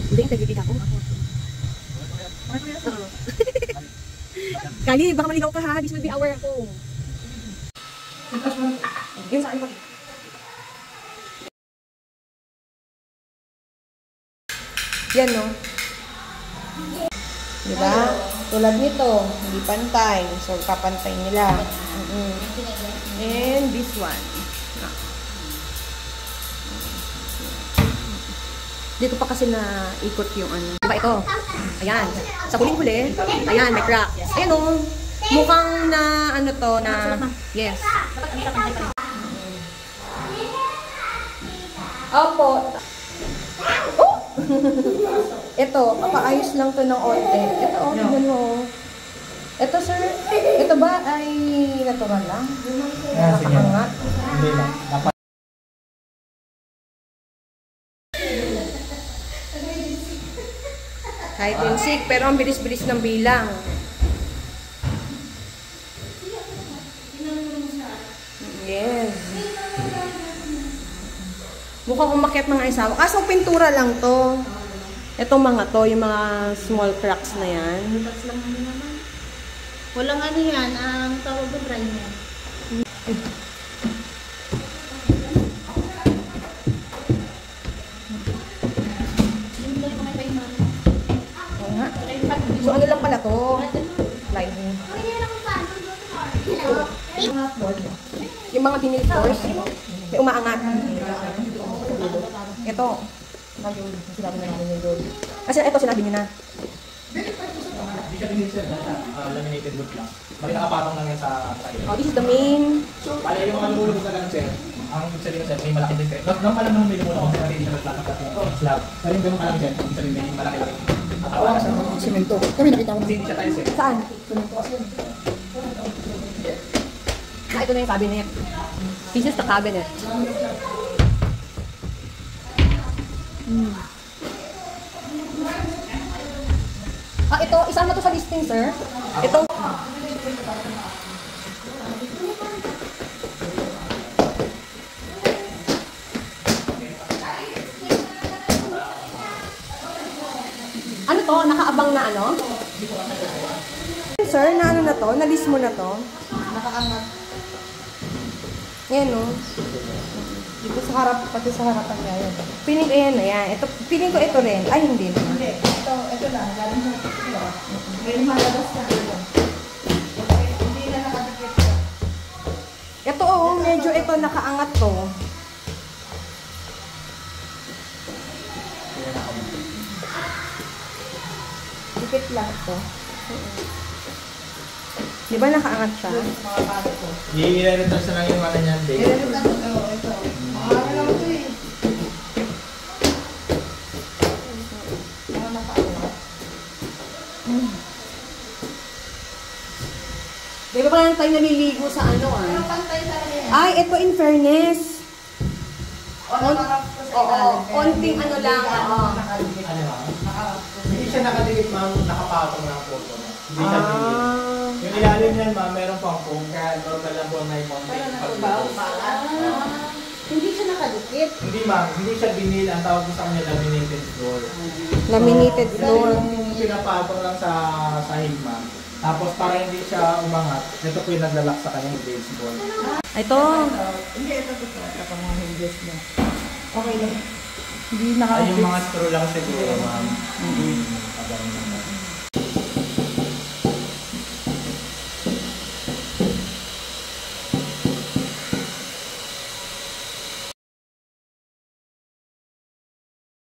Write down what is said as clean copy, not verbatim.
Hindi, integrity ako. Kali, baka maligaw ka ha. This will be hour ako. Yung sa akin pa. Yan, no? Diba? Tulad nito, hindi pantay. So, kapantay nila. And this one. Dito pa kasi na ikot yung ano. Diba ito? Ayan. Sa huling-huli, ayan, may crack. Ayan, oh. Mukhang na, ano to, na, yes. Opo. Oh! Ito, papaayos lang to ng onte. Ito, oh, tignan mo. Ito, sir. Ito ba ay natural lang? Nakakangat? Hindi lang. Kahit yung sick, pero ang bilis-bilis ng bilang. Yes. Mukhang umakyat mga isawa. Kaso pintura lang to. Itong mga to, yung mga small cracks na yan. Walang ano yan, ang tawag ko primer. So ano lang pala to? Lining. Yung mga vinyl floors, may umaangat. Ito. Sinabi na namin yung gold. Kasi ito sinabi niyo na. Hindi siya din sir, laminated wood lang. Bali nakapatong lang yan sa side. Oh, this is the main. Bali yung mga lumulubog na ganun sir, ang ibig sabihin sir, may malaki din sir. Nang pala naman may lumulubog sir, hindi siya nagtatakot ng slab. Pero yung ganun kalaki sir, ibig sabihin may malaki din. Simento. Kami nakita ko. Hindi siya tayo sir. Saan? Simento kasi yun. Ah, ito na yung cabinet. This is the cabinet. Ah, ito, isama to sa listing, sir. Ito. Ano to? Nakaabang na ano? Sir, na ano na to? Na-list mo na to? Nakaangat. Yan, no? Dito sa harap, pati sa harapan niya yun. Piling ko yan, ayan. Ito, piling ko ito rin. Ay, hindi naman. Hindi, ito lang. Galing sa ito. May lumalabas na ito. Hindi na nakadikit ka. Ito, oh, medyo ito nakaangat to. Dikit lang ito. Di ba nakaangat siya? Mga bago ko. I-re-return sa lang yung ano niyan, babe. Ito. Mga lang ito eh. Mga nakaangat. Di ba parang tayo naliligo sa ano Pero pantay talaga yan. Ay, ito in fairness. Oo, konting ano lang. Oo. Ano ma'am? Hindi siya nakadikit ma'am, nakapatong na ang photo. Hindi siya dikit. Yung ilalim niyan ma'am, meron pang foam, kaya normal lang po na yung mountain. Hindi siya nakadikit. Hindi ma'am, hindi siya binil. Ang tawag ko sa kanya laminated floor. Laminated floor. Yung pinapatong lang sa sahig ma'am. Tapos para hindi siya umangat, ito po yung naglalak sa kanyang baseball. Ito. Hindi, ito. Ito mga hinges niya. Okay lang. Hindi Ay, yung mga screw lang siguro ma'am.